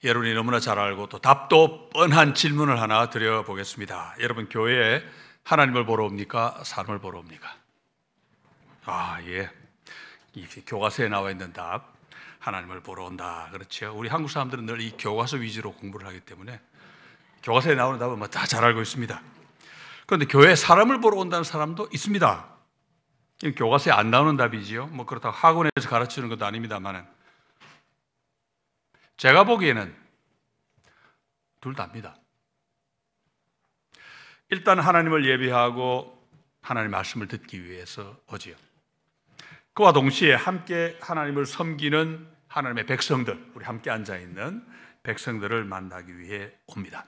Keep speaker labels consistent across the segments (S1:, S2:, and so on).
S1: 여러분이 너무나 잘 알고 또 답도 뻔한 질문을 하나 드려보겠습니다. 여러분, 교회에 하나님을 보러 옵니까? 사람을 보러 옵니까? 예. 이 교과서에 나와 있는 답, 하나님을 보러 온다. 그렇죠? 우리 한국 사람들은 늘 이 교과서 위주로 공부를 하기 때문에 교과서에 나오는 답은 다 잘 알고 있습니다. 그런데 교회에 사람을 보러 온다는 사람도 있습니다. 교과서에 안 나오는 답이지요. 그렇다고 학원에서 가르치는 것도 아닙니다만은, 제가 보기에는 둘 다입니다. 일단 하나님을 예배하고 하나님의 말씀을 듣기 위해서 오지요. 그와 동시에 함께 하나님을 섬기는 하나님의 백성들, 우리 함께 앉아있는 백성들을 만나기 위해 옵니다.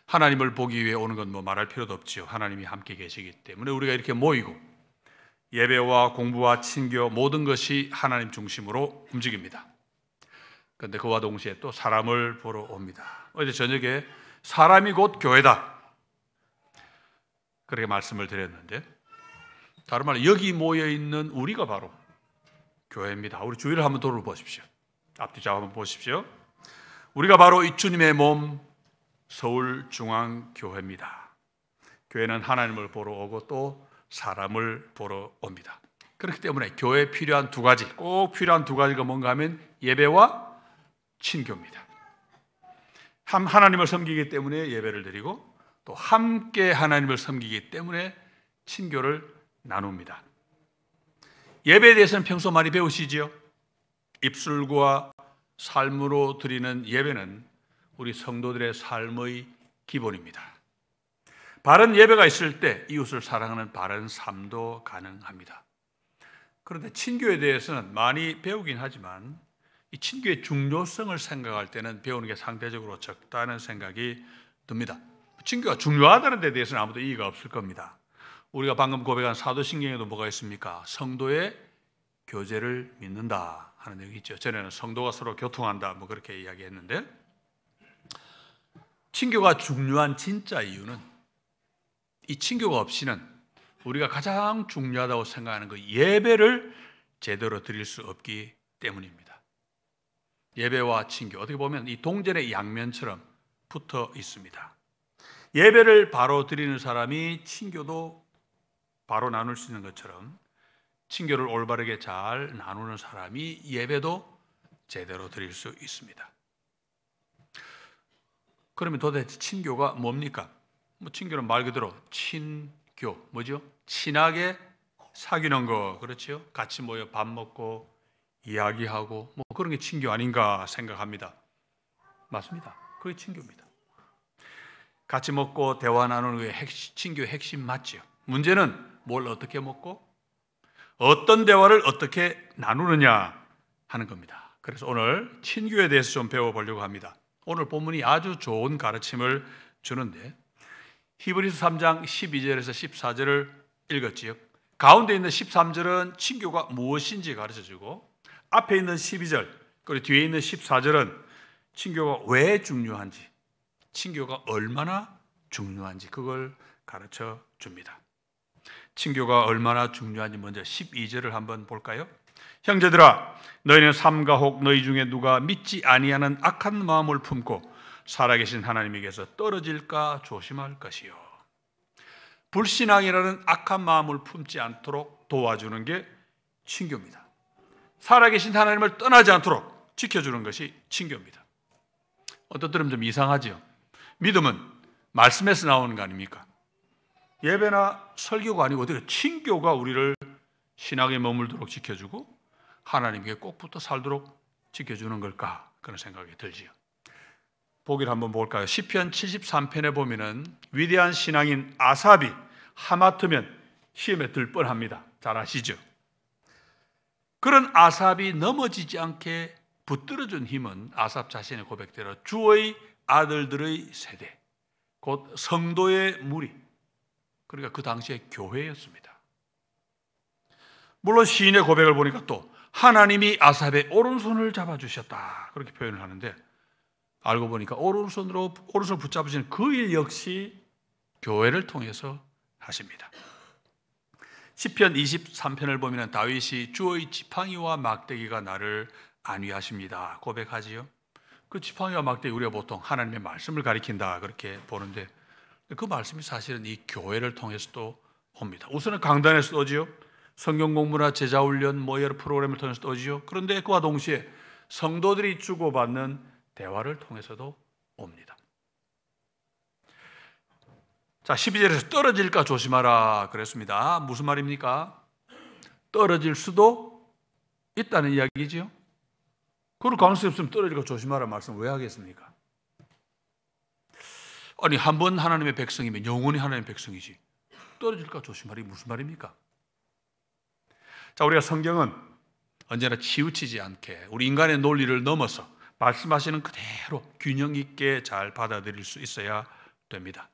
S1: 하나님을 보기 위해 오는 건 말할 필요도 없지요. 하나님이 함께 계시기 때문에 우리가 이렇게 모이고 예배와 공부와 친교 모든 것이 하나님 중심으로 움직입니다. 그런데 그와 동시에 또 사람을 보러 옵니다. 어제 저녁에 사람이 곧 교회다, 그렇게 말씀을 드렸는데, 다른 말로 여기 모여있는 우리가 바로 교회입니다. 우리 주위를 한번 돌아보십시오. 앞뒤좌우 한번 보십시오. 우리가 바로 이 주님의 몸 서울중앙교회입니다. 교회는 하나님을 보러 오고 또 사람을 보러 옵니다. 그렇기 때문에 교회에 필요한 두 가지, 꼭 필요한 두 가지가 뭔가 하면 예배와 친교입니다. 하나님을 섬기기 때문에 예배를 드리고 또 함께 하나님을 섬기기 때문에 친교를 나눕니다. 예배에 대해서는 평소 많이 배우시지요? 입술과 삶으로 드리는 예배는 우리 성도들의 삶의 기본입니다. 바른 예배가 있을 때 이웃을 사랑하는 바른 삶도 가능합니다. 그런데 친교에 대해서는 많이 배우긴 하지만 이 친교의 중요성을 생각할 때는 배우는 게 상대적으로 적다는 생각이 듭니다. 친교가 중요하다는 데 대해서는 아무도 이의가 없을 겁니다. 우리가 방금 고백한 사도신경에도 뭐가 있습니까? 성도의 교제를 믿는다 하는 내용이 있죠. 전에는 성도가 서로 교통한다 그렇게 이야기했는데, 친교가 중요한 진짜 이유는 이 친교가 없이는 우리가 가장 중요하다고 생각하는 그 예배를 제대로 드릴 수 없기 때문입니다. 예배와 친교, 어떻게 보면 이 동전의 양면처럼 붙어 있습니다. 예배를 바로 드리는 사람이 친교도 바로 나눌 수 있는 것처럼, 친교를 올바르게 잘 나누는 사람이 예배도 제대로 드릴 수 있습니다. 그러면 도대체 친교가 뭡니까? 친교는 말 그대로 친교, 뭐죠? 친하게 사귀는 거, 그렇죠? 같이 모여 밥 먹고 이야기하고 그런 게 친교 아닌가 생각합니다. 맞습니다. 그게 친교입니다. 같이 먹고 대화 나누는 게 친교의 핵심 맞죠? 문제는 뭘 어떻게 먹고 어떤 대화를 어떻게 나누느냐 하는 겁니다. 그래서 오늘 친교에 대해서 좀 배워보려고 합니다. 오늘 본문이 아주 좋은 가르침을 주는데, 히브리서 3장 12절에서 14절을 읽었지요. 가운데 있는 13절은 친교가 무엇인지 가르쳐주고, 앞에 있는 12절 그리고 뒤에 있는 14절은 친교가 왜 중요한지, 친교가 얼마나 중요한지 그걸 가르쳐 줍니다. 친교가 얼마나 중요한지 먼저 12절을 한번 볼까요? 형제들아, 너희는 삼가 혹 너희 중에 누가 믿지 아니하는 악한 마음을 품고 살아계신 하나님에게서 떨어질까 조심할 것이요. 불신앙이라는 악한 마음을 품지 않도록 도와주는 게 친교입니다. 살아계신 하나님을 떠나지 않도록 지켜주는 것이 친교입니다. 어떤 때는 좀 이상하죠. 믿음은 말씀에서 나오는 거 아닙니까? 예배나 설교가 아니고 어떻게 친교가 우리를 신앙에 머물도록 지켜주고 하나님께 꼭 붙어 살도록 지켜주는 걸까? 그런 생각이 들지요. 보기를 한번 볼까요? 시편 73편에 보면은 위대한 신앙인 아삽이 하마터면 시험에 들 뻔합니다. 잘 아시죠? 그런 아삽이 넘어지지 않게 붙들어준 힘은 아삽 자신의 고백대로 주의 아들들의 세대, 곧 성도의 무리, 그러니까 그 당시에 교회였습니다. 물론 시인의 고백을 보니까 또 하나님이 아삽의 오른손을 잡아주셨다 그렇게 표현을 하는데, 알고 보니까 오른손을 붙잡으시는 그 일 역시 교회를 통해서 하십니다. 시편 23편을 보면 다윗이 주의 지팡이와 막대기가 나를 안위하십니다 고백하지요. 그 지팡이와 막대기 우리가 보통 하나님의 말씀을 가리킨다 그렇게 보는데 그 말씀이 사실은 이 교회를 통해서도 옵니다. 우선은 강단에서 오지요. 성경 공부나 제자 훈련 뭐 여러 프로그램을 통해서도 오지요. 그런데 그와 동시에 성도들이 주고받는 대화를 통해서도 옵니다. 자, 12절에서 떨어질까 조심하라 그랬습니다. 무슨 말입니까? 떨어질 수도 있다는 이야기지요. 그럴 가능성이 없으면 떨어질까 조심하라 말씀 왜 하겠습니까? 아니, 한 번 하나님의 백성이면 영원히 하나님의 백성이지. 떨어질까 조심하라 무슨 말입니까? 자, 우리가 성경은 언제나 치우치지 않게 우리 인간의 논리를 넘어서 말씀하시는 그대로 균형 있게 잘 받아들일 수 있어야 됩니다.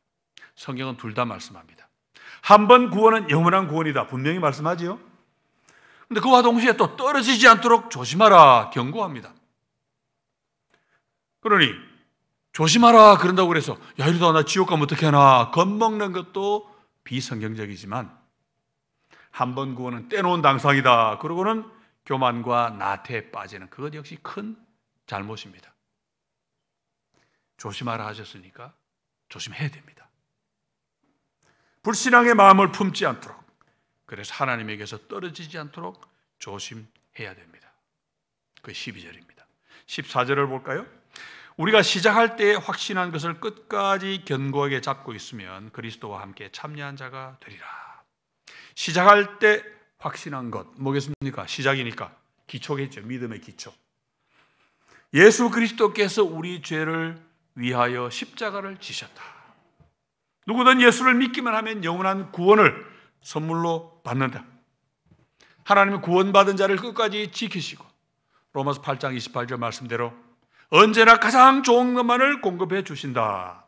S1: 성경은 둘 다 말씀합니다. 한 번 구원은 영원한 구원이다 분명히 말씀하지요. 그런데 그와 동시에 또 떨어지지 않도록 조심하라 경고합니다. 그러니 조심하라 그런다고 그래서 야 이러다 나 지옥 가면 어떻게 하나 겁먹는 것도 비성경적이지만 한 번 구원은 떼놓은 당상이다 그러고는 교만과 나태에 빠지는 그것 역시 큰 잘못입니다. 조심하라 하셨으니까 조심해야 됩니다. 불신앙의 마음을 품지 않도록, 그래서 하나님에게서 떨어지지 않도록 조심해야 됩니다. 그 12절입니다. 14절을 볼까요? 우리가 시작할 때 확신한 것을 끝까지 견고하게 잡고 있으면 그리스도와 함께 참여한 자가 되리라. 시작할 때 확신한 것 뭐겠습니까? 시작이니까 기초겠죠. 믿음의 기초. 예수 그리스도께서 우리 죄를 위하여 십자가를 지셨다. 누구든 예수를 믿기만 하면 영원한 구원을 선물로 받는다. 하나님은 구원받은 자를 끝까지 지키시고 로마서 8장 28절 말씀대로 언제나 가장 좋은 것만을 공급해 주신다.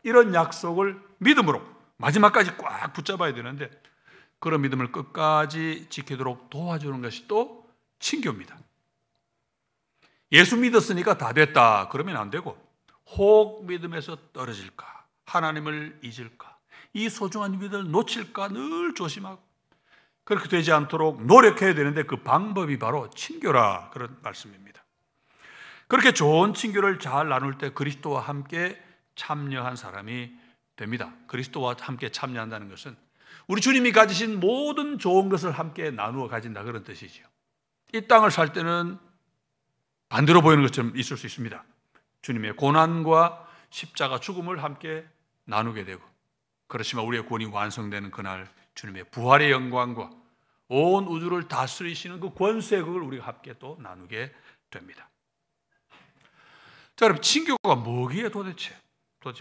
S1: 이런 약속을 믿음으로 마지막까지 꽉 붙잡아야 되는데 그런 믿음을 끝까지 지키도록 도와주는 것이 또 친교입니다. 예수 믿었으니까 다 됐다 그러면 안 되고 혹 믿음에서 떨어질까, 하나님을 잊을까, 이 소중한 믿음을 놓칠까 늘 조심하고 그렇게 되지 않도록 노력해야 되는데 그 방법이 바로 친교라 그런 말씀입니다. 그렇게 좋은 친교를 잘 나눌 때 그리스도와 함께 참여한 사람이 됩니다. 그리스도와 함께 참여한다는 것은 우리 주님이 가지신 모든 좋은 것을 함께 나누어 가진다 그런 뜻이죠. 이 땅을 살 때는 반대로 보이는 것처럼 있을 수 있습니다. 주님의 고난과 십자가 죽음을 함께 나누게 되고 그렇지만 우리의 구원이 완성되는 그날 주님의 부활의 영광과 온 우주를 다스리시는 그 권세의 그걸 우리가 함께 또 나누게 됩니다. 자, 여러분 친교가 뭐기에 도대체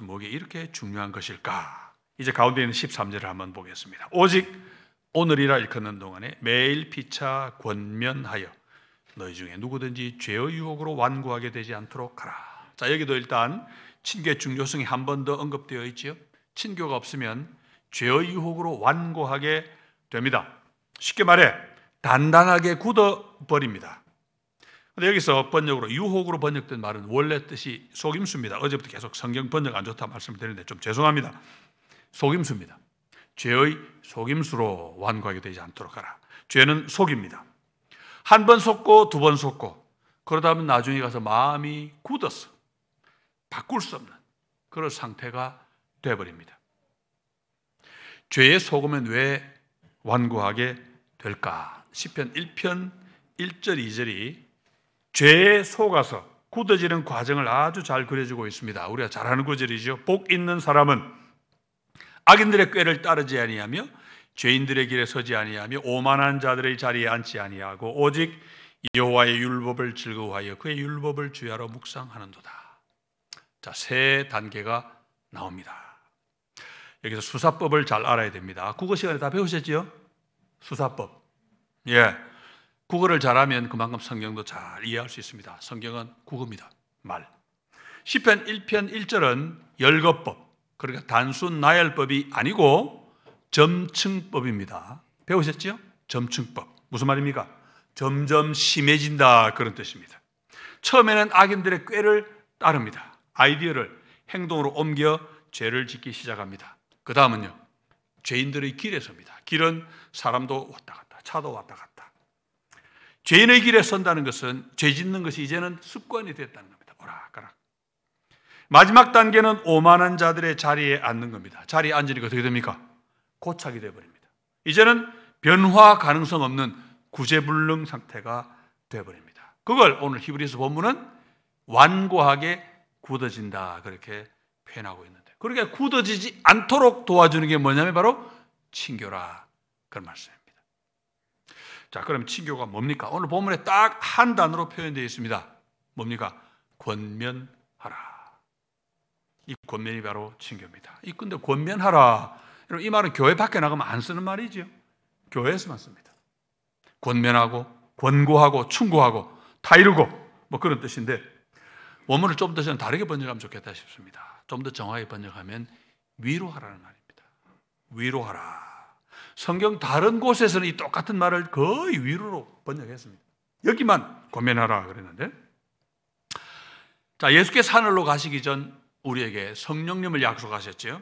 S1: 뭐기에 이렇게 중요한 것일까? 이제 가운데 있는 13절을 한번 보겠습니다. 오직 오늘이라 일컫는 동안에 매일 피차 권면하여 너희 중에 누구든지 죄의 유혹으로 완고하게 되지 않도록 하라. 자, 여기도 일단 친교의 중요성이 한 번 더 언급되어 있죠. 친교가 없으면 죄의 유혹으로 완고하게 됩니다. 쉽게 말해 단단하게 굳어버립니다. 근데 여기서 번역으로 유혹으로 번역된 말은 원래 뜻이 속임수입니다. 어제부터 계속 성경 번역 안 좋다 말씀을 드리는데 좀 죄송합니다. 속임수입니다. 죄의 속임수로 완고하게 되지 않도록 하라. 죄는 속입니다. 한 번 속고 두 번 속고 그러다 보면 나중에 가서 마음이 굳어서 바꿀 수 없는 그런 상태가 되어버립니다. 죄에 속으면 왜 완고하게 될까? 시편 1편 1절 2절이 죄에 속아서 굳어지는 과정을 아주 잘 그려주고 있습니다. 우리가 잘 아는 구절이죠. 복 있는 사람은 악인들의 꾀를 따르지 아니하며 죄인들의 길에 서지 아니하며 오만한 자들의 자리에 앉지 아니하고 오직 여호와의 율법을 즐거워하여 그의 율법을 주야로 묵상하는도다. 자, 세 단계가 나옵니다. 여기서 수사법을 잘 알아야 됩니다. 국어 시간에 다 배우셨죠? 수사법. 예, 국어를 잘하면 그만큼 성경도 잘 이해할 수 있습니다. 성경은 국어입니다. 말. 시편 1편 1절은 열거법, 그러니까 단순 나열법이 아니고 점층법입니다. 배우셨죠? 점층법. 무슨 말입니까? 점점 심해진다 그런 뜻입니다. 처음에는 악인들의 꾀를 따릅니다. 아이디어를 행동으로 옮겨 죄를 짓기 시작합니다. 그 다음은요, 죄인들의 길에 섭니다. 길은 사람도 왔다 갔다, 차도 왔다 갔다. 죄인의 길에 선다는 것은 죄 짓는 것이 이제는 습관이 됐다는 겁니다. 오락가락. 마지막 단계는 오만한 자들의 자리에 앉는 겁니다. 자리에 앉으니까 어떻게 됩니까? 고착이 되어버립니다. 이제는 변화 가능성 없는 구제불능 상태가 되어버립니다. 그걸 오늘 히브리서 본문은 완고하게 굳어진다 그렇게 표현하고 있는데, 그렇게 굳어지지 않도록 도와주는 게 뭐냐면 바로 친교라, 그런 말씀입니다. 자, 그럼 친교가 뭡니까? 오늘 본문에 딱 한 단어로 표현되어 있습니다. 뭡니까? 권면하라. 이 권면이 바로 친교입니다. 근데 권면하라, 이 말은 교회 밖에 나가면 안 쓰는 말이죠. 교회에서만 씁니다. 권면하고 권고하고 충고하고 다이르고 뭐 그런 뜻인데, 원문을 좀 더 저는 다르게 번역하면 좋겠다 싶습니다. 좀 더 정확하게 번역하면 위로하라는 말입니다. 위로하라. 성경 다른 곳에서는 이 똑같은 말을 거의 위로로 번역했습니다. 여기만 권면하라 그랬는데, 자, 예수께서 하늘로 가시기 전 우리에게 성령님을 약속하셨죠.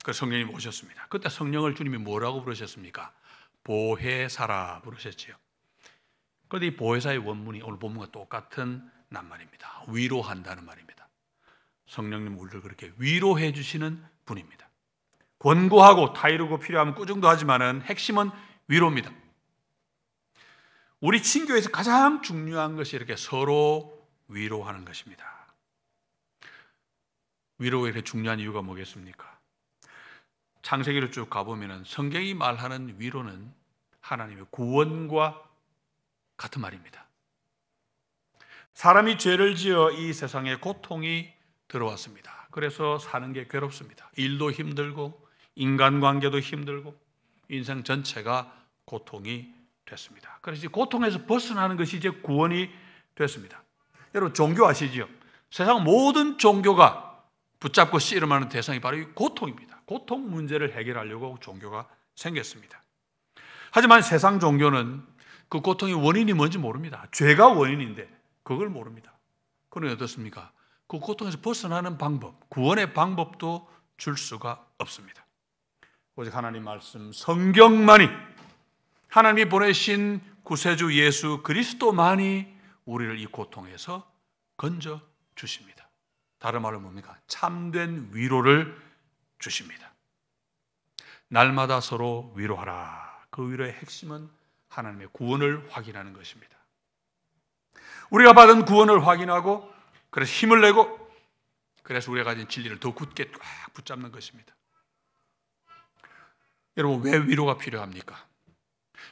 S1: 그 성령님 오셨습니다. 그때 성령을 주님이 뭐라고 부르셨습니까? 보혜사라 부르셨지요. 그런데 이 보혜사의 원문이 오늘 본문과 똑같은 낱말입니다. 위로한다는 말입니다. 성령님 우리를 그렇게 위로해 주시는 분입니다. 권고하고 타이르고 필요하면 꾸중도 하지만은 핵심은 위로입니다. 우리 친교에서 가장 중요한 것이 이렇게 서로 위로하는 것입니다. 위로가 이렇게 중요한 이유가 뭐겠습니까? 창세기를 쭉 가보면 성경이 말하는 위로는 하나님의 구원과 같은 말입니다. 사람이 죄를 지어 이 세상에 고통이 들어왔습니다. 그래서 사는 게 괴롭습니다. 일도 힘들고 인간관계도 힘들고 인생 전체가 고통이 됐습니다. 그래서 고통에서 벗어나는 것이 이제 구원이 됐습니다. 여러분 종교 아시죠? 세상 모든 종교가 붙잡고 씨름하는 대상이 바로 이 고통입니다. 고통 문제를 해결하려고 종교가 생겼습니다. 하지만 세상 종교는 그 고통의 원인이 뭔지 모릅니다. 죄가 원인인데 그걸 모릅니다. 그러니 어떻습니까? 그 고통에서 벗어나는 방법, 구원의 방법도 줄 수가 없습니다. 오직 하나님 말씀 성경만이, 하나님이 보내신 구세주 예수 그리스도만이 우리를 이 고통에서 건져 주십니다. 다른 말로 뭡니까? 참된 위로를 주십니다. 날마다 서로 위로하라. 그 위로의 핵심은 하나님의 구원을 확인하는 것입니다. 우리가 받은 구원을 확인하고 그래서 힘을 내고 그래서 우리가 가진 진리를 더 굳게 꽉 붙잡는 것입니다. 여러분 왜 위로가 필요합니까?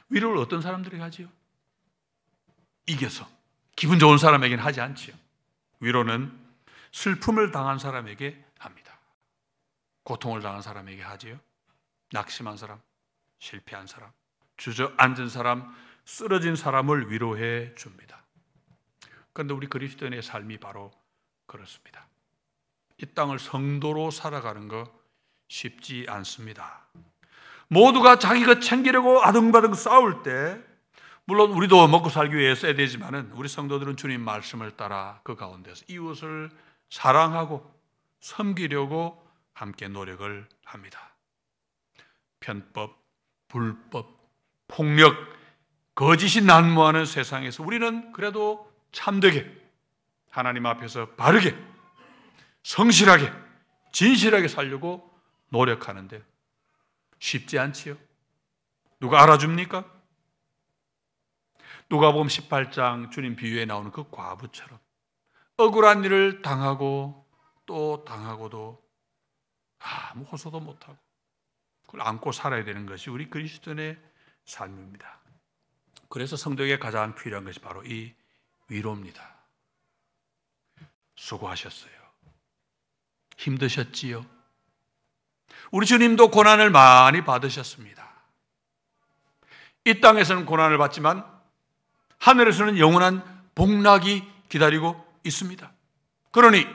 S1: 위로를 어떤 사람들이 하지요? 이겨서 기분 좋은 사람에게는 하지 않지요. 위로는 슬픔을 당한 사람에게 합니다. 고통을 당한 사람에게 하지요. 낙심한 사람, 실패한 사람, 주저앉은 사람, 쓰러진 사람을 위로해 줍니다. 그런데 우리 그리스도인의 삶이 바로 그렇습니다. 이 땅을 성도로 살아가는 거 쉽지 않습니다. 모두가 자기 것 챙기려고 아등바등 싸울 때, 물론 우리도 먹고 살기 위해 써야 되지만은 우리 성도들은 주님 말씀을 따라 그 가운데서 이웃을 사랑하고 섬기려고 함께 노력을 합니다. 편법, 불법, 폭력, 거짓이 난무하는 세상에서 우리는 그래도 참되게 하나님 앞에서 바르게, 성실하게, 진실하게 살려고 노력하는데 쉽지 않지요. 누가 알아줍니까? 누가복음 18장 주님 비유에 나오는 그 과부처럼 억울한 일을 당하고 또 당하고도 아무 호소도 못하고 그걸 안고 살아야 되는 것이 우리 그리스도인의 삶입니다. 그래서 성도에게 가장 필요한 것이 바로 이 위로입니다. 수고하셨어요. 힘드셨지요. 우리 주님도 고난을 많이 받으셨습니다. 이 땅에서는 고난을 받지만 하늘에서는 영원한 복락이 기다리고 있습니다. 그러니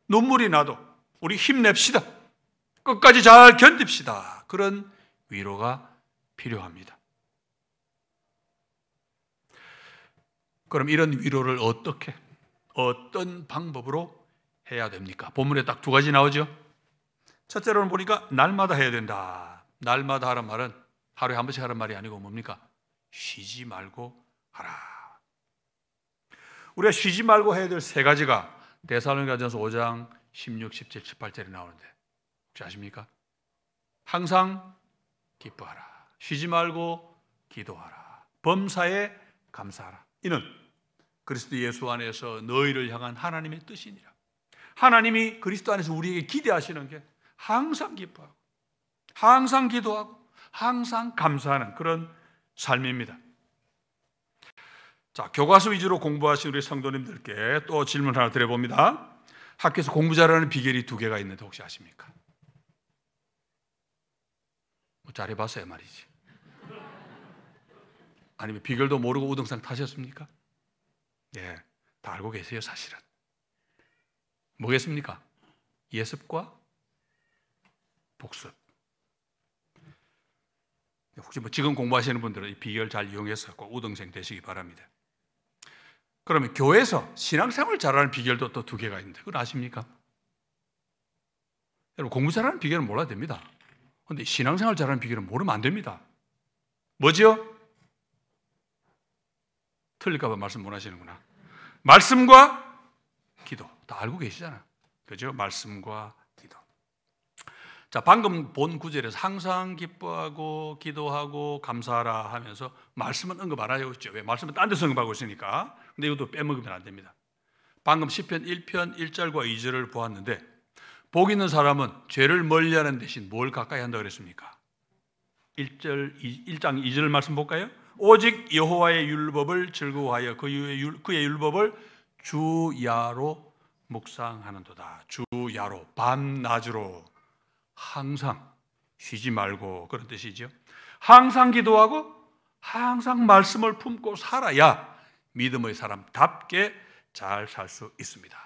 S1: 눈물이 나도 우리 힘냅시다. 끝까지 잘 견딥시다. 그런 위로가 필요합니다. 그럼 이런 위로를 어떻게, 어떤 방법으로 해야 됩니까? 본문에 딱 두 가지 나오죠. 첫째로는 보니까 날마다 해야 된다. 날마다 하란 말은 하루에 한 번씩 하란 말이 아니고 뭡니까? 쉬지 말고 하라. 우리가 쉬지 말고 해야 될 세 가지가 데살로니가전서 5장 16, 17, 18절에 나오는데 혹시 아십니까? 항상 기뻐하라. 쉬지 말고 기도하라. 범사에 감사하라. 이는 그리스도 예수 안에서 너희를 향한 하나님의 뜻이니라. 하나님이 그리스도 안에서 우리에게 기대하시는 게 항상 기뻐하고 항상 기도하고 항상 감사하는 그런 삶입니다. 자, 교과서 위주로 공부하신 우리 성도님들께 또 질문 하나 드려봅니다. 학교에서 공부 잘하는 비결이 2개가 있는데 혹시 아십니까? 뭐 잘해봤어요 말이지. 아니면 비결도 모르고 우등상 타셨습니까? 예, 다 알고 계세요 사실은. 뭐겠습니까? 예습과 복습. 혹시 뭐 지금 공부하시는 분들은 이 비결 잘 이용해서 꼭 우등생 되시기 바랍니다. 그러면 교회에서 신앙생활 잘하는 비결도 또 2개가 있는데 그건 아십니까? 여러분 공부 잘하는 비결은 몰라야 됩니다. 그런데 신앙생활 잘하는 비결은 모르면 안 됩니다. 뭐지요? 틀릴까 봐 말씀 못 하시는구나. 말씀과 기도. 다 알고 계시잖아요. 그죠? 말씀과 기도. 자, 방금 본 구절에서 항상 기뻐하고 기도하고 감사하라 하면서 말씀은 언급 안 하고 있죠. 왜? 말씀은 딴 데서 언급하고 있으니까. 근데 이것도 빼먹으면 안 됩니다. 방금 시편 1편 1절과 2절을 보았는데 복 있는 사람은 죄를 멀리하는 대신 뭘 가까이 한다고 그랬습니까? 1장 2절 말씀 볼까요? 오직 여호와의 율법을 즐거워하여 그의 율법을 주야로 묵상하는도다. 주야로 밤낮으로 항상 쉬지 말고 그런 뜻이죠. 항상 기도하고 항상 말씀을 품고 살아야 믿음의 사람답게 잘 살 수 있습니다.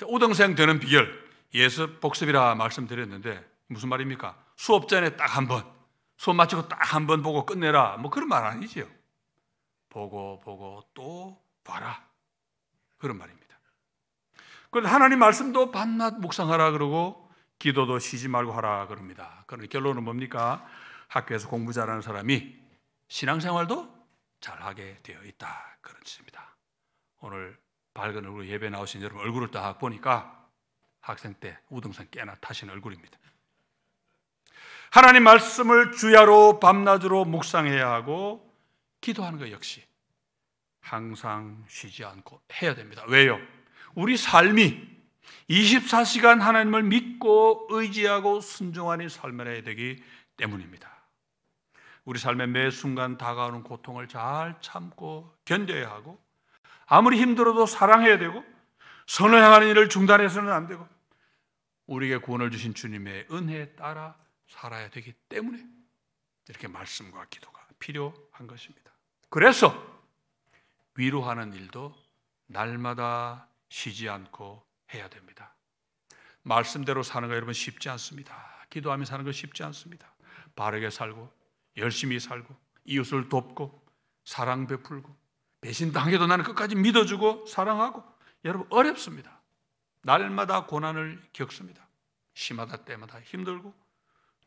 S1: 우등생 되는 비결 예습 복습이라 말씀드렸는데 무슨 말입니까? 수업 전에 딱 한 번, 수업 마치고 딱 한 번 보고 끝내라 뭐 그런 말 아니지요. 보고 또 봐라 그런 말입니다. 그런데 하나님 말씀도 밤낮 묵상하라 그러고 기도도 쉬지 말고 하라 그럽니다. 그런데 결론은 뭡니까? 학교에서 공부 잘하는 사람이 신앙생활도 잘하게 되어 있다 그런 뜻입니다. 오늘 밝은 얼굴 예배 나오신 여러분 얼굴을 딱 보니까 학생 때 우등산 꽤나 타신 얼굴입니다. 하나님 말씀을 주야로 밤낮으로 묵상해야 하고 기도하는 것 역시 항상 쉬지 않고 해야 됩니다. 왜요? 우리 삶이 24시간 하나님을 믿고 의지하고 순종하는 삶을 해야 되기 때문입니다. 우리 삶의 매 순간 다가오는 고통을 잘 참고 견뎌야 하고 아무리 힘들어도 사랑해야 되고 선을 향하는 일을 중단해서는 안 되고 우리에게 구원을 주신 주님의 은혜에 따라 살아야 되기 때문에 이렇게 말씀과 기도가 필요한 것입니다. 그래서 위로하는 일도 날마다 쉬지 않고 해야 됩니다. 말씀대로 사는 거 여러분 쉽지 않습니다. 기도하며 사는 거 쉽지 않습니다. 바르게 살고 열심히 살고 이웃을 돕고 사랑 베풀고 배신당해도 나는 끝까지 믿어주고 사랑하고 여러분 어렵습니다. 날마다 고난을 겪습니다. 심하다 때마다 힘들고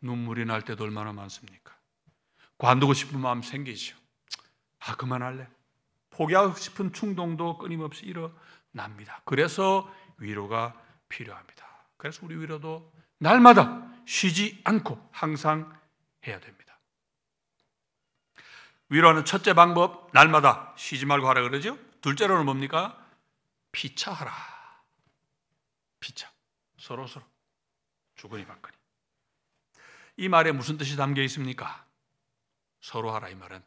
S1: 눈물이 날 때도 얼마나 많습니까? 관두고 싶은 마음 생기죠. 그만할래. 포기하고 싶은 충동도 끊임없이 일어납니다. 그래서 위로가 필요합니다. 그래서 우리 위로도 날마다 쉬지 않고 항상 해야 됩니다. 위로하는 첫째 방법, 날마다 쉬지 말고 하라 그러죠. 둘째로는 뭡니까? 피차하라. 피차. 서로 주거니 받거니. 이 말에 무슨 뜻이 담겨 있습니까? 서로 하라 이 말은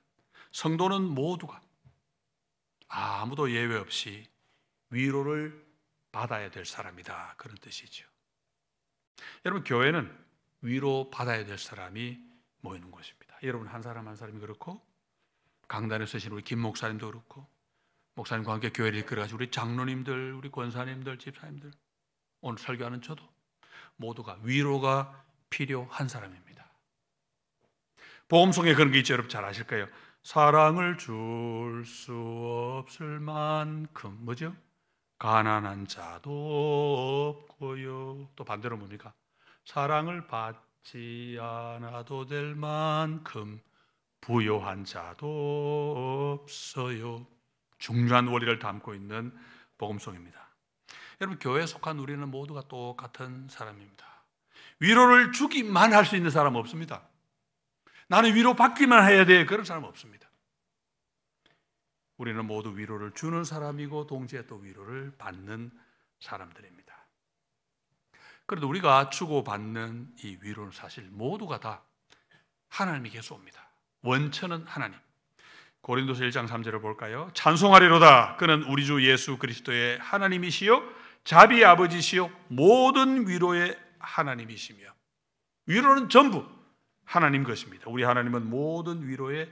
S1: 성도는 모두가 아무도 예외 없이 위로를 받아야 될 사람이다 그런 뜻이죠. 여러분 교회는 위로 받아야 될 사람이 모이는 곳입니다. 여러분 한 사람 한 사람이 그렇고 강단에 서신 우리 김 목사님도 그렇고 목사님과 함께 교회를 이끌어가신 우리 장로님들, 우리 권사님들, 집사님들 오늘 설교하는 저도 모두가 위로가 필요한 사람입니다. 복음성에 그런 게 있죠. 여러분 잘 아실 거예요. 사랑을 줄 수 없을 만큼 뭐죠? 가난한 자도 없고요. 또 반대로 뭡니까? 사랑을 받지 않아도 될 만큼 부요한 자도 없어요. 중요한 원리를 담고 있는 복음성입니다. 여러분, 교회에 속한 우리는 모두가 똑같은 사람입니다. 위로를 주기만 할 수 있는 사람은 없습니다. 나는 위로받기만 해야 돼, 그런 사람은 없습니다. 우리는 모두 위로를 주는 사람이고 동시에 또 위로를 받는 사람들입니다. 그런데 우리가 주고받는 이 위로는 사실 모두가 다 하나님께서 옵니다. 원천은 하나님. 고린도서 1장 3절을 볼까요? 찬송하리로다. 그는 우리 주 예수 그리스도의 하나님이시요 자비의 아버지시요 모든 위로의 하나님이시며, 위로는 전부 하나님 것입니다. 우리 하나님은 모든 위로의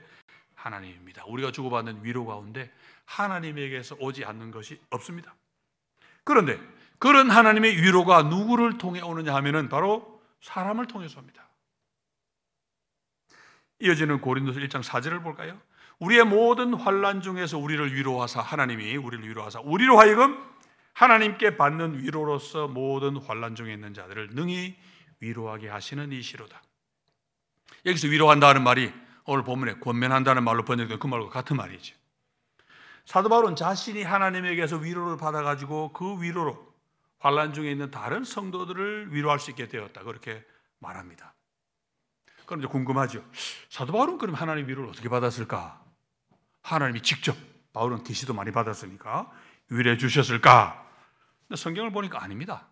S1: 하나님입니다. 우리가 주고받는 위로 가운데 하나님에게서 오지 않는 것이 없습니다. 그런데 그런 하나님의 위로가 누구를 통해 오느냐 하면은 바로 사람을 통해서 옵니다. 이어지는 고린도서 1장 4절을 볼까요? 우리의 모든 환난 중에서 우리를 위로하사, 하나님이 우리를 위로하사 우리로 하여금 하나님께 받는 위로로서 모든 환난 중에 있는 자들을 능히 위로하게 하시는 이시로다. 여기서 위로한다는 말이 오늘 본문에 권면한다는 말로 번역된 그 말과 같은 말이죠. 사도 바울은 자신이 하나님에게서 위로를 받아가지고 그 위로로 환난 중에 있는 다른 성도들을 위로할 수 있게 되었다, 그렇게 말합니다. 그럼 이제 궁금하죠. 사도 바울은 그럼 하나님 위로를 어떻게 받았을까? 하나님이 직접, 바울은 계시도 많이 받았으니까 위로해 주셨을까? 근데 성경을 보니까 아닙니다.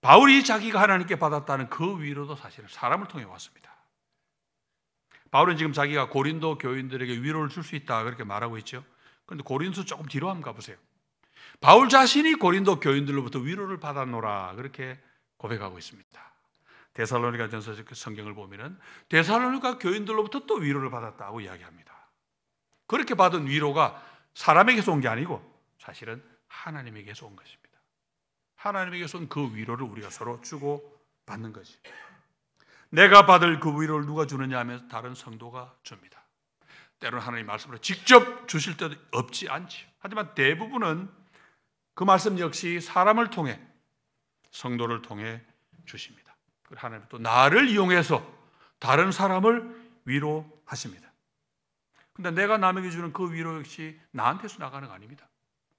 S1: 바울이 자기가 하나님께 받았다는 그 위로도 사실은 사람을 통해 왔습니다. 바울은 지금 자기가 고린도 교인들에게 위로를 줄 수 있다, 그렇게 말하고 있죠. 그런데 고린도 조금 뒤로 한번 가보세요. 바울 자신이 고린도 교인들로부터 위로를 받았노라, 그렇게 고백하고 있습니다. 데살로니가 전서 성경을 보면은 데살로니가 교인들로부터 또 위로를 받았다고 이야기합니다. 그렇게 받은 위로가 사람에게서 온 게 아니고 사실은 하나님에게서 온 것입니다. 하나님에게서 온 그 위로를 우리가 서로 주고 받는 거지. 내가 받을 그 위로를 누가 주느냐 하면 다른 성도가 줍니다. 때로는 하나님 말씀으로 직접 주실 때도 없지 않지요. 하지만 대부분은 그 말씀 역시 사람을 통해, 성도를 통해 주십니다. 하나님 또 나를 이용해서 다른 사람을 위로하십니다. 그런데 내가 남에게 주는 그 위로 역시 나한테서 나가는 거 아닙니다.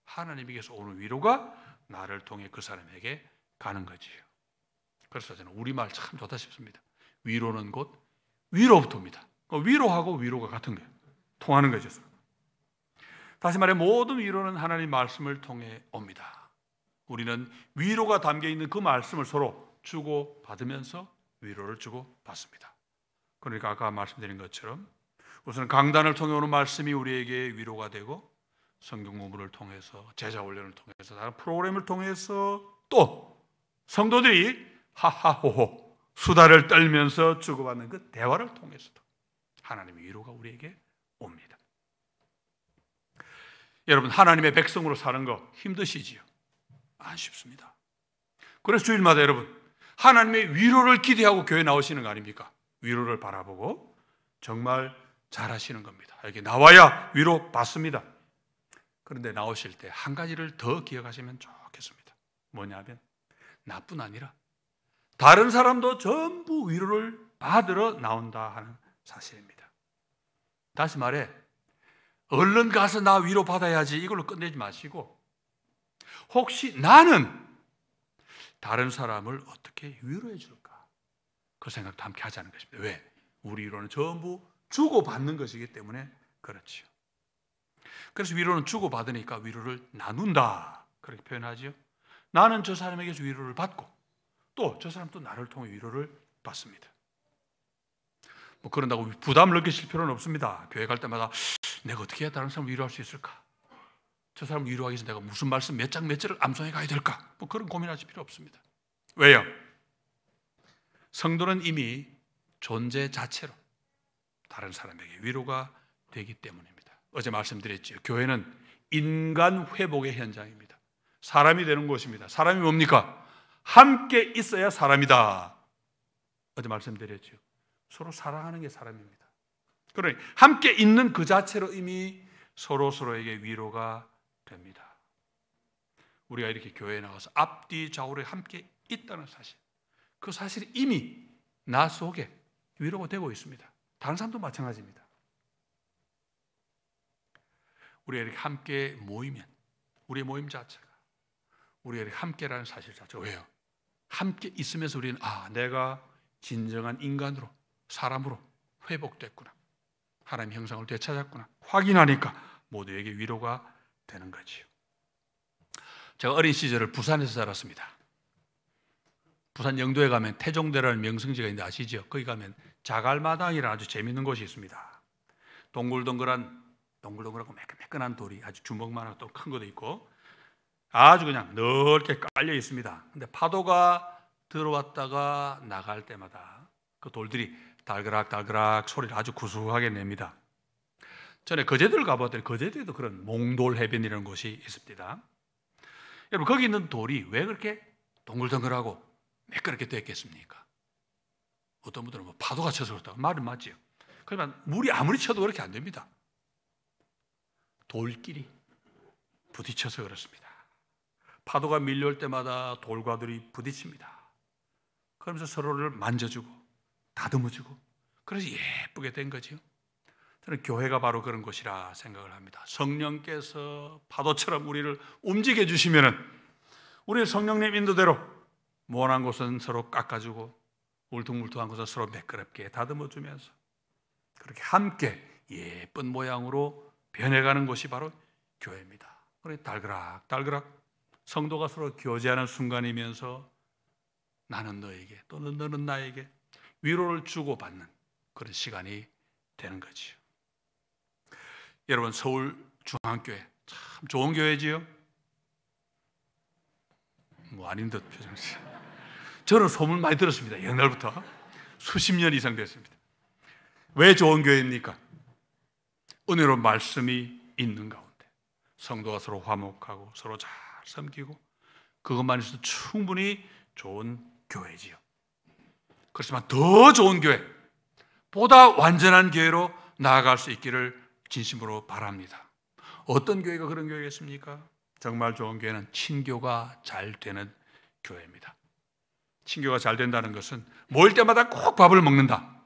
S1: 하나님에게서 오는 위로가 나를 통해 그 사람에게 가는 거지요. 그래서 저는 우리말 참 좋다 싶습니다. 위로는 곧 위로부터 옵니다. 위로하고 위로가 같은 거예요. 통하는 거죠. 다시 말해 모든 위로는 하나님 말씀을 통해 옵니다. 우리는 위로가 담겨있는 그 말씀을 서로 주고 받으면서 위로를 주고 받습니다. 그러니까 아까 말씀드린 것처럼 우선 강단을 통해 오는 말씀이 우리에게 위로가 되고, 성경 공부를 통해서, 제자 훈련을 통해서, 다른 프로그램을 통해서, 또 성도들이 하하호호 수다를 떨면서 주고받는 그 대화를 통해서도 하나님의 위로가 우리에게 옵니다. 여러분, 하나님의 백성으로 사는 거 힘드시지요? 안 쉽습니다. 그래서 주일마다 여러분 하나님의 위로를 기대하고 교회 나오시는 거 아닙니까? 위로를 바라보고 정말 잘하시는 겁니다. 여기 나와야 위로 받습니다. 그런데 나오실 때 한 가지를 더 기억하시면 좋겠습니다. 뭐냐면 나뿐 아니라 다른 사람도 전부 위로를 받으러 나온다 하는 사실입니다. 다시 말해 얼른 가서 나 위로 받아야지 이걸로 끝내지 마시고, 혹시 나는 다른 사람을 어떻게 위로해 줄까? 그 생각도 함께 하자는 것입니다. 왜? 우리 위로는 전부 주고받는 것이기 때문에 그렇지요. 그래서 위로는 주고받으니까 위로를 나눈다, 그렇게 표현하죠. 나는 저 사람에게서 위로를 받고 또 저 사람 또 나를 통해 위로를 받습니다. 뭐 그런다고 부담을 느끼실 필요는 없습니다. 교회 갈 때마다 내가 어떻게 해야 다른 사람을 위로할 수 있을까? 저 사람을 위로하기 위해서 내가 무슨 말씀 몇 장 몇 절을 암송해 가야 될까? 뭐 그런 고민하실 필요 없습니다. 왜요? 성도는 이미 존재 자체로 다른 사람에게 위로가 되기 때문입니다. 어제 말씀드렸죠. 교회는 인간 회복의 현장입니다. 사람이 되는 곳입니다. 사람이 뭡니까? 함께 있어야 사람이다. 어제 말씀드렸죠. 서로 사랑하는 게 사람입니다. 그러니 함께 있는 그 자체로 이미 서로에게 위로가 됩니다. 우리가 이렇게 교회에 나와서 앞뒤 좌우로 함께 있다는 사실, 그 사실이 이미 나 속에 위로가 되고 있습니다. 다른 사람도 마찬가지입니다. 우리가 이렇게 함께 모이면 우리의 모임 자체가 우리가 함께라는 사실 자체가 왜요? 함께 있으면서 우리는 내가 진정한 인간으로 사람으로 회복됐구나, 하나님의 형상을 되찾았구나 확인하니까 모두에게 위로가 되는 거지요. 제가 어린 시절을 부산에서 살았습니다. 부산 영도에 가면 태종대라는 명승지가 있는데 아시죠? 거기 가면 자갈마당이라는 아주 재밌는 곳이 있습니다. 동글동글하고 매끈매끈한 돌이 아주 주먹만하고 또 큰 것도 있고 아주 그냥 넓게 깔려 있습니다. 근데 파도가 들어왔다가 나갈 때마다 그 돌들이 달그락 소리를 아주 구수하게 냅니다. 전에 거제도를 가봤더니 거제도에도 그런 몽돌 해변이라는 곳이 있습니다. 여러분, 거기 있는 돌이 왜 그렇게 동글동글하고 매끄럽게 됐겠습니까? 어떤 분들은 뭐 파도가 쳐서 그렇다고 말은 맞지요. 그러면 물이 아무리 쳐도 그렇게 안 됩니다. 돌끼리 부딪혀서 그렇습니다. 파도가 밀려올 때마다 돌과들이 부딪힙니다. 그러면서 서로를 만져주고 다듬어주고 그래서 예쁘게 된 거죠. 저는 교회가 바로 그런 곳이라 생각을 합니다. 성령께서 파도처럼 우리를 움직여 주시면은 우리는 성령님 인도대로 모난 곳은 서로 깎아주고 울퉁불퉁한 곳은 서로 매끄럽게 다듬어주면서 그렇게 함께 예쁜 모양으로 변해가는 곳이 바로 교회입니다. 우리 달그락 성도가 서로 교제하는 순간이면서 나는 너에게 또는 너는 나에게 위로를 주고받는 그런 시간이 되는 거지요. 여러분, 서울중앙교회 참 좋은 교회지요? 뭐 아닌 듯 표정이. 저는 소문 많이 들었습니다. 옛날부터 수십 년 이상 됐습니다. 왜 좋은 교회입니까? 은혜로운 말씀이 있는 가운데 성도가 서로 화목하고 서로 잘 섬기고 그것만 있어도 충분히 좋은 교회지요. 그렇지만 더 좋은 교회, 보다 완전한 교회로 나아갈 수 있기를 진심으로 바랍니다. 어떤 교회가 그런 교회겠습니까? 정말 좋은 교회는 친교가 잘 되는 교회입니다. 친교가 잘 된다는 것은 모일 때마다 꼭 밥을 먹는다,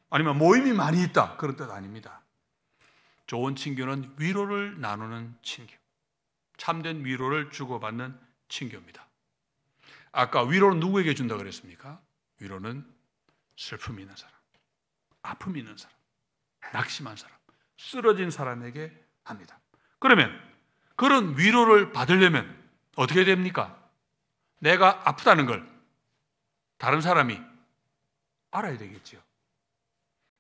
S1: 아니면 모임이 많이 있다, 그런 뜻 아닙니다. 좋은 친교는 위로를 나누는 친교, 참된 위로를 주고받는 친교입니다. 아까 위로는 누구에게 준다고 그랬습니까? 위로는 슬픔이 있는 사람, 아픔이 있는 사람, 낙심한 사람, 쓰러진 사람에게 합니다. 그러면 그런 위로를 받으려면 어떻게 됩니까? 내가 아프다는 걸 다른 사람이 알아야 되겠죠.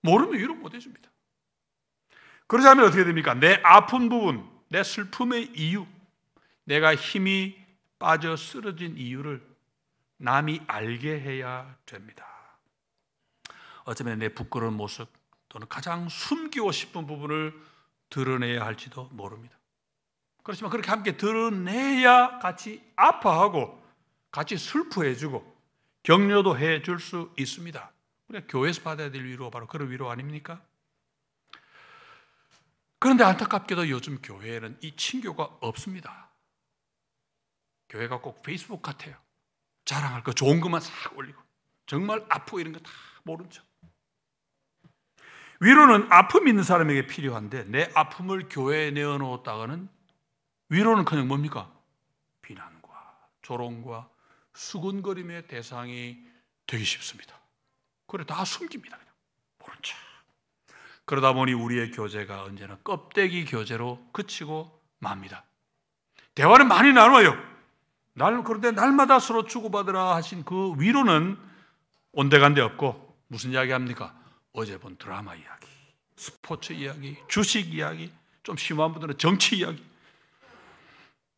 S1: 모르면 위로 못 해줍니다. 그러자면 어떻게 됩니까? 내 아픈 부분, 내 슬픔의 이유, 내가 힘이 빠져 쓰러진 이유를 남이 알게 해야 됩니다. 어쩌면 내 부끄러운 모습 또는 가장 숨기고 싶은 부분을 드러내야 할지도 모릅니다. 그렇지만 그렇게 함께 드러내야 같이 아파하고 같이 슬퍼해주고 격려도 해줄 수 있습니다. 우리가 교회에서 받아야 될 위로가 바로 그런 위로 아닙니까? 그런데 안타깝게도 요즘 교회에는 이 친교가 없습니다. 교회가 꼭 페이스북 같아요. 자랑할 거 좋은 것만 싹 올리고 정말 아프고 이런 거 다 모른 척. 위로는 아픔 있는 사람에게 필요한데 내 아픔을 교회에 내어놓았다가는 위로는커녕 뭡니까? 비난과 조롱과 수군거림의 대상이 되기 쉽습니다. 그래 다 숨깁니다. 그냥 모른 척. 그러다 보니 우리의 교제가 언제나 껍데기 교제로 그치고 맙니다. 대화는 많이 나눠요. 그런데 날마다 서로 주고받으라 하신 그 위로는 온데간데 없고 무슨 이야기 합니까? 어제 본 드라마 이야기, 스포츠 이야기, 주식 이야기, 좀 심한 분들은 정치 이야기,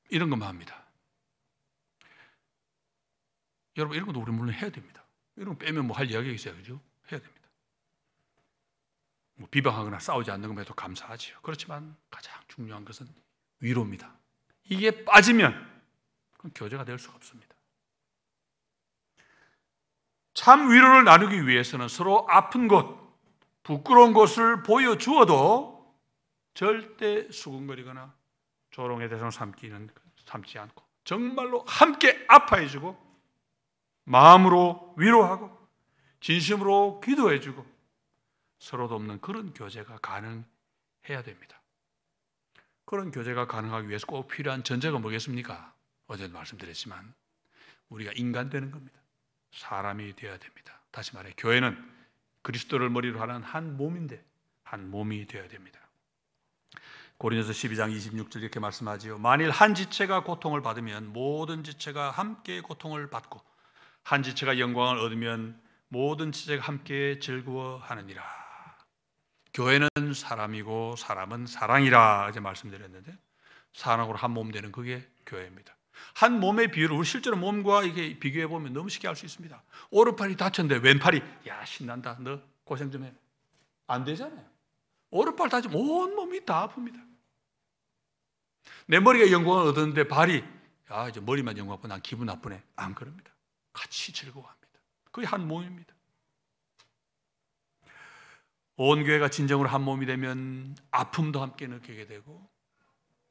S1: 이런 것만 합니다. 여러분, 이런 것도 우리 물론 해야 됩니다. 이런 거 빼면 뭐 할 이야기가 있어요, 그죠? 해야 됩니다. 뭐 비방하거나 싸우지 않는 것만 해도 감사하지요. 그렇지만 가장 중요한 것은 위로입니다. 이게 빠지면 그건 교제가 될 수가 없습니다. 참 위로를 나누기 위해서는 서로 아픈 곳, 부끄러운 곳을 보여주어도 절대 수군거리거나 조롱의 대상을 삼지 않고 정말로 함께 아파해주고 마음으로 위로하고 진심으로 기도해주고 서로 돕는 그런 교제가 가능해야 됩니다. 그런 교제가 가능하기 위해서 꼭 필요한 전제가 뭐겠습니까? 어제도 말씀드렸지만 우리가 인간 되는 겁니다. 사람이 되어야 됩니다. 다시 말해 교회는 그리스도를 머리로 하는 한 몸인데 한 몸이 되어야 됩니다. 고린도서 12장 26절 이렇게 말씀하지요. 만일 한 지체가 고통을 받으면 모든 지체가 함께 고통을 받고 한 지체가 영광을 얻으면 모든 지체가 함께 즐거워하느니라. 교회는 사람이고 사람은 사랑이라 이제 말씀드렸는데 사랑으로 한 몸 되는 그게 교회입니다. 한 몸의 비율을 우리 실제로 몸과 이게 비교해 보면 너무 쉽게 알 수 있습니다. 오른팔이 다쳤는데 왼팔이 야 신난다 너 고생 좀 해. 안 되잖아요. 오른팔 다치면 온 몸이 다 아픕니다. 내 머리가 영광을 얻었는데 발이 야 이제 머리만 영광 받고 난 기분 나쁘네. 안 그럽니다. 같이 즐거워합니다. 그게 한 몸입니다. 온 교회가 진정으로 한 몸이 되면 아픔도 함께 느끼게 되고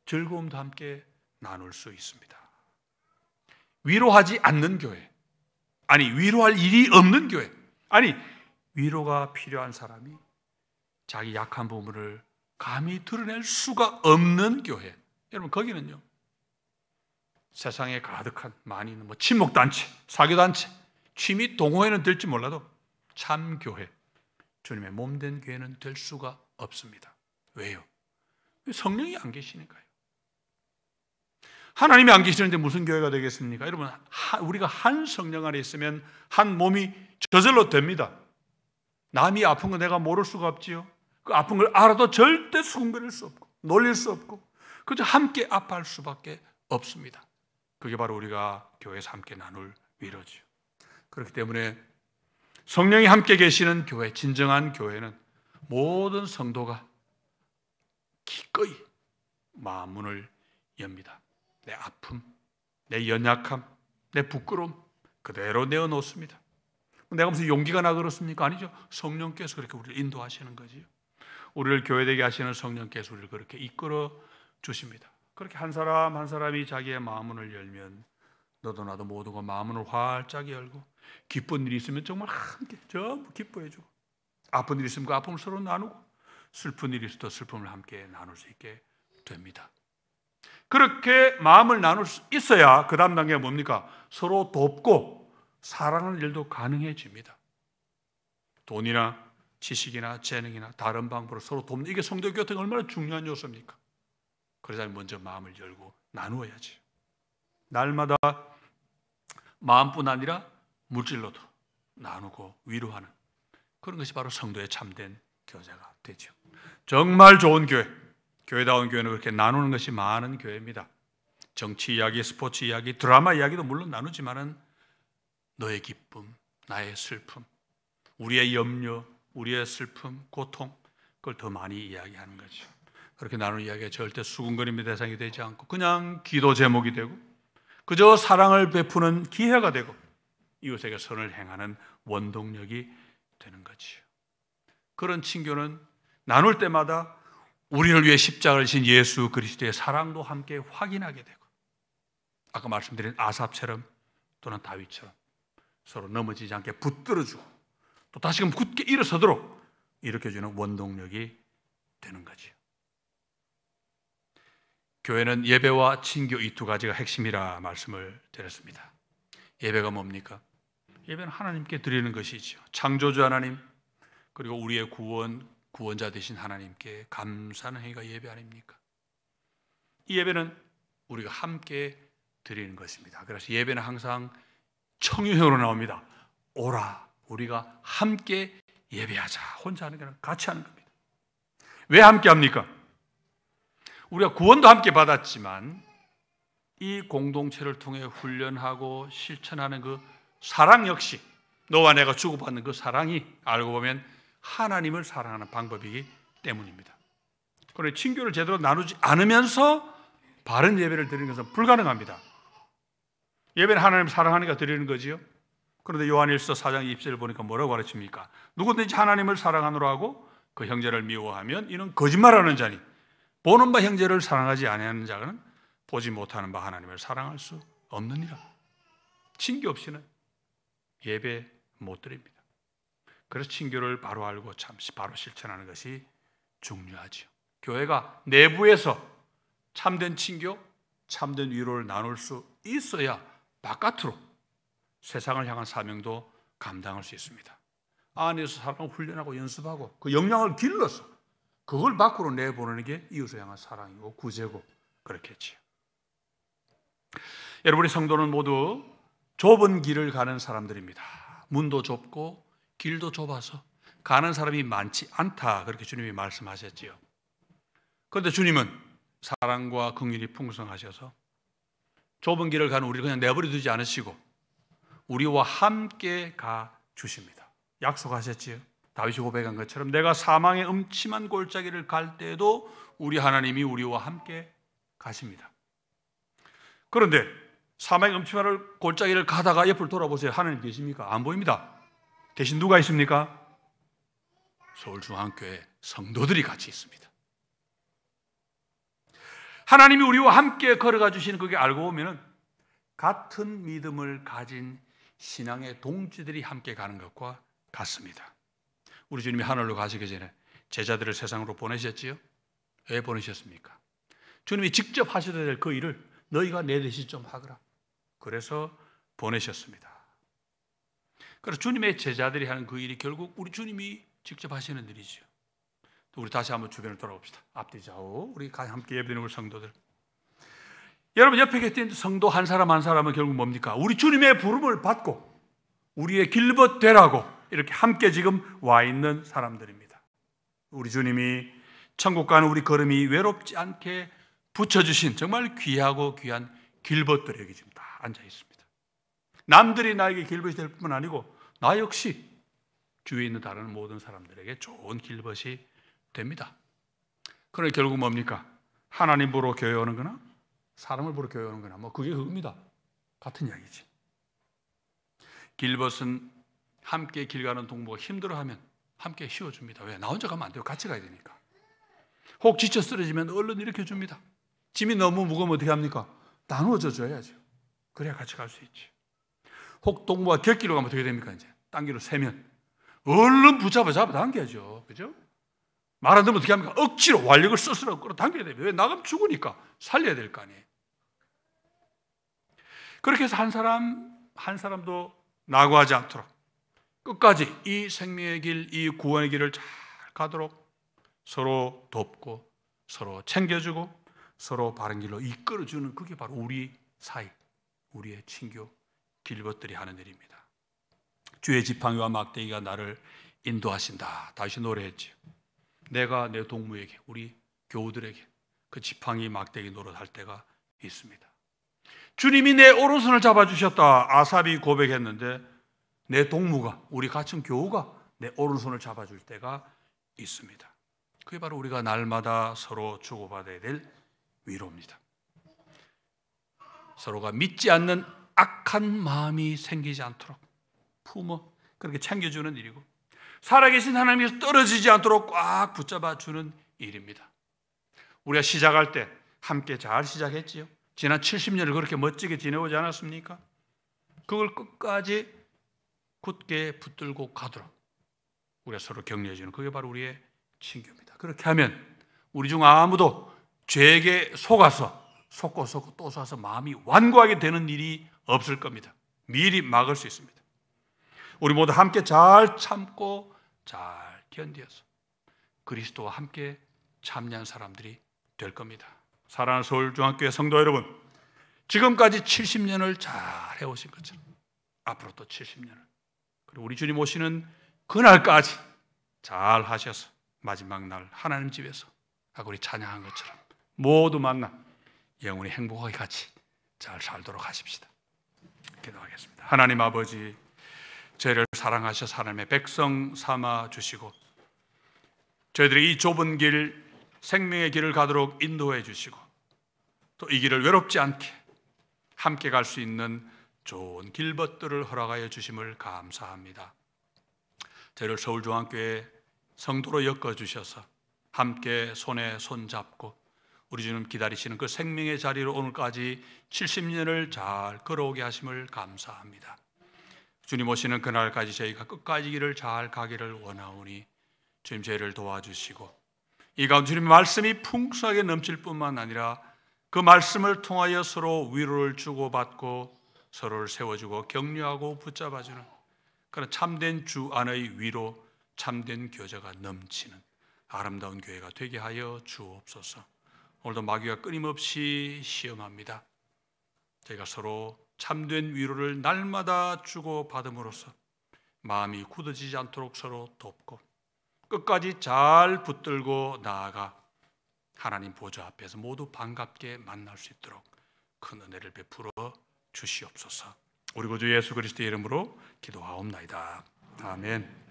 S1: 즐거움도 함께 나눌 수 있습니다. 위로하지 않는 교회, 아니 위로할 일이 없는 교회, 아니 위로가 필요한 사람이 자기 약한 부분을 감히 드러낼 수가 없는 교회. 여러분 거기는요 세상에 가득한 많이 있는 친목단체, 사교단체, 취미 동호회는 될지 몰라도 참 교회, 주님의 몸된 교회는 될 수가 없습니다. 왜요? 성령이 안 계시니까요. 하나님이 안 계시는데 무슨 교회가 되겠습니까? 여러분 우리가 한 성령 안에 있으면 한 몸이 저절로 됩니다. 남이 아픈 거 내가 모를 수가 없지요. 그 아픈 걸 알아도 절대 수군거릴 수 없고 놀릴 수 없고 그저 함께 아파할 수밖에 없습니다. 그게 바로 우리가 교회에서 함께 나눌 위로죠. 그렇기 때문에 성령이 함께 계시는 교회, 진정한 교회는 모든 성도가 기꺼이 마음 문을 엽니다. 내 아픔, 내 연약함, 내 부끄러움 그대로 내어놓습니다. 내가 무슨 용기가 나 그렇습니까? 아니죠. 성령께서 그렇게 우리를 인도하시는 거지요. 우리를 교회되게 하시는 성령께서 우리를 그렇게 이끌어 주십니다. 그렇게 한 사람 한 사람이 자기의 마음문을 열면 너도 나도 모두가 마음문을 활짝 열고 기쁜 일이 있으면 정말 함께 전부 기뻐해주고 아픈 일이 있으면 그 아픔을 서로 나누고 슬픈 일이 있어도 슬픔을 함께 나눌 수 있게 됩니다. 그렇게 마음을 나눌 수 있어야 그 다음 단계가 뭡니까? 서로 돕고 사랑하는 일도 가능해집니다. 돈이나 지식이나 재능이나 다른 방법으로 서로 돕는 이게 성도 교통이 얼마나 중요한 요소입니까? 그러자 먼저 마음을 열고 나누어야지. 날마다 마음뿐 아니라 물질로도 나누고 위로하는 그런 것이 바로 성도의 참된 교제가 되죠. 정말 좋은 교회, 교회다운 교회는 그렇게 나누는 것이 많은 교회입니다. 정치 이야기, 스포츠 이야기, 드라마 이야기도 물론 나누지만은 너의 기쁨, 나의 슬픔, 우리의 염려, 우리의 슬픔, 고통 그걸 더 많이 이야기하는 거죠. 그렇게 나누는 이야기가 절대 수군거림의 대상이 되지 않고 그냥 기도 제목이 되고 그저 사랑을 베푸는 기회가 되고 이웃에게 선을 행하는 원동력이 되는 거지요. 그런 친교는 나눌 때마다 우리를 위해 십자가를 진 예수 그리스도의 사랑도 함께 확인하게 되고 아까 말씀드린 아삽처럼 또는 다윗처럼 서로 넘어지지 않게 붙들어주고 또 다시금 굳게 일어서도록 일으켜주는 원동력이 되는 거지요. 교회는 예배와 친교 이 두 가지가 핵심이라 말씀을 드렸습니다. 예배가 뭡니까? 예배는 하나님께 드리는 것이죠. 창조주 하나님 그리고 우리의 구원자 되신 하나님께 감사하는 행위가 예배 아닙니까? 이 예배는 우리가 함께 드리는 것입니다. 그래서 예배는 항상 청유형으로 나옵니다. 오라 우리가 함께 예배하자. 혼자 하는 게 아니라 같이 하는 겁니다. 왜 함께 합니까? 우리가 구원도 함께 받았지만 이 공동체를 통해 훈련하고 실천하는 그 사랑 역시 너와 내가 주고받는 그 사랑이 알고 보면 하나님을 사랑하는 방법이기 때문입니다. 그런데 친교를 제대로 나누지 않으면서 바른 예배를 드리는 것은 불가능합니다. 예배는 하나님을 사랑하니까 드리는 거지요. 그런데 요한일서 4장 20절을 보니까 뭐라고 가르칩니까? 누구든지 하나님을 사랑하노라 하고 그 형제를 미워하면 이는 거짓말하는 자니 보는 바 형제를 사랑하지 아니하는 자는 보지 못하는 바 하나님을 사랑할 수 없느니라. 친교 없이는 예배 못 드립니다. 그래서 친교를 바로 알고 잠시 바로 실천하는 것이 중요하죠. 교회가 내부에서 참된 친교, 참된 위로를 나눌 수 있어야 바깥으로 세상을 향한 사명도 감당할 수 있습니다. 안에서 사람을 훈련하고 연습하고 그 역량을 길러서 그걸 밖으로 내보내는 게 이웃을 향한 사랑이고 구제고 그렇겠지요. 여러분의 성도는 모두 좁은 길을 가는 사람들입니다. 문도 좁고 길도 좁아서 가는 사람이 많지 않다, 그렇게 주님이 말씀하셨지요. 그런데 주님은 사랑과 긍휼이 풍성하셔서 좁은 길을 가는 우리를 그냥 내버려 두지 않으시고 우리와 함께 가 주십니다. 약속하셨지요. 다윗이 고백한 것처럼 내가 사망의 음침한 골짜기를 갈 때에도 우리 하나님이 우리와 함께 가십니다. 그런데 사망의 음침한 골짜기를 가다가 옆을 돌아보세요. 하나님 계십니까? 안 보입니다. 대신 누가 있습니까? 서울중앙교회 성도들이 같이 있습니다. 하나님이 우리와 함께 걸어가 주시는 그게 알고 보면 같은 믿음을 가진 신앙의 동지들이 함께 가는 것과 같습니다. 우리 주님이 하늘로 가시기 전에 제자들을 세상으로 보내셨지요? 왜 보내셨습니까? 주님이 직접 하셔야 될 그 일을 너희가 내 대신 좀 하거라. 그래서 보내셨습니다. 그래서 주님의 제자들이 하는 그 일이 결국 우리 주님이 직접 하시는 일이죠. 또 우리 다시 한번 주변을 돌아봅시다. 앞뒤 좌우 우리 함께 예배드리는 우리 성도들. 여러분 옆에 계신 성도 한 사람 한 사람은 결국 뭡니까? 우리 주님의 부름을 받고 우리의 길벗 되라고 이렇게 함께 지금 와 있는 사람들입니다. 우리 주님이 천국 가는 우리 걸음이 외롭지 않게 붙여주신 정말 귀하고 귀한 길벗들에게 지금 다 앉아 있습니다. 남들이 나에게 길벗이 될 뿐만 아니고 나 역시 주위에 있는 다른 모든 사람들에게 좋은 길벗이 됩니다. 그러나 결국 뭡니까? 하나님 보러 교회 오는 거나 사람을 보러 교회 오는 거나 뭐 그게 그겁니다. 같은 이야기지. 길벗은 함께 길 가는 동무가 힘들어하면 함께 씌워줍니다. 왜? 나 혼자 가면 안 돼요. 같이 가야 되니까. 혹 지쳐 쓰러지면 얼른 일으켜 줍니다. 짐이 너무 무거우면 어떻게 합니까? 나누어져 줘야죠. 그래야 같이 갈 수 있지. 혹 동무가 곁길로 가면 어떻게 됩니까? 이제 딴 길로 세면 얼른 붙잡아 당겨야죠. 그죠? 말 안 듣면 어떻게 합니까? 억지로 완력을 써서라도 끌어당겨야 돼요. 왜? 나가면 죽으니까 살려야 될 거 아니에요. 그렇게 해서 한 사람도 낙오하지 않도록 끝까지 이 생명의 길, 이 구원의 길을 잘 가도록 서로 돕고 서로 챙겨주고 서로 바른 길로 이끌어주는 그게 바로 우리 사이, 우리의 친교 길벗들이 하는 일입니다. 주의 지팡이와 막대기가 나를 인도하신다. 다시 노래했지요. 내가 내 동무에게, 우리 교우들에게 그 지팡이 막대기 노릇할 때가 있습니다. 주님이 내 오른손을 잡아주셨다. 아삽이 고백했는데 내 동무가, 우리 같은 교우가 내 오른손을 잡아줄 때가 있습니다. 그게 바로 우리가 날마다 서로 주고받아야 될 위로입니다. 서로가 믿지 않는 악한 마음이 생기지 않도록 품어 그렇게 챙겨주는 일이고 살아계신 하나님께서 떨어지지 않도록 꽉 붙잡아주는 일입니다. 우리가 시작할 때 함께 잘 시작했지요. 지난 70년을 그렇게 멋지게 지내오지 않았습니까? 그걸 끝까지 굳게 붙들고 가도록 우리가 서로 격려해주는 그게 바로 우리의 친교입니다. 그렇게 하면 우리 중 아무도 죄에게 속고 또 속아서 마음이 완고하게 되는 일이 없을 겁니다. 미리 막을 수 있습니다. 우리 모두 함께 잘 참고 잘 견디어서 그리스도와 함께 참여한 사람들이 될 겁니다. 사랑하는 서울중앙교회 성도 여러분, 지금까지 70년을 잘 해오신 것처럼 앞으로 또 70년을 그리고 우리 주님 오시는 그날까지 잘 하셔서 마지막 날 하나님 집에서 아까 우리 찬양한 것처럼 모두 만나 영원히 행복하게 같이 잘 살도록 하십시다. 기도하겠습니다. 하나님 아버지, 저희를 사랑하셔서 하나님의 백성 삼아 주시고 저희들이 이 좁은 길, 생명의 길을 가도록 인도해 주시고 또 이 길을 외롭지 않게 함께 갈 수 있는 좋은 길벗들을 허락하여 주심을 감사합니다. 저희를 서울중앙교회 성도로 엮어주셔서 함께 손에 손잡고 우리 주님 기다리시는 그 생명의 자리로 오늘까지 70년을 잘 걸어오게 하심을 감사합니다. 주님 오시는 그날까지 저희가 끝까지 길을 잘 가기를 원하오니 주님 저희를 도와주시고 이 가운데 주님의 말씀이 풍성하게 넘칠 뿐만 아니라 그 말씀을 통하여 서로 위로를 주고받고 서로를 세워주고 격려하고 붙잡아주는 그런 참된 주 안의 위로, 참된 교제가 넘치는 아름다운 교회가 되게 하여 주옵소서. 오늘도 마귀가 끊임없이 시험합니다. 저희가 서로 참된 위로를 날마다 주고받음으로써 마음이 굳어지지 않도록 서로 돕고 끝까지 잘 붙들고 나아가 하나님 보좌 앞에서 모두 반갑게 만날 수 있도록 큰 은혜를 베풀어 주시옵소서. 우리 구주 예수 그리스도의 이름으로 기도하옵나이다. 아멘.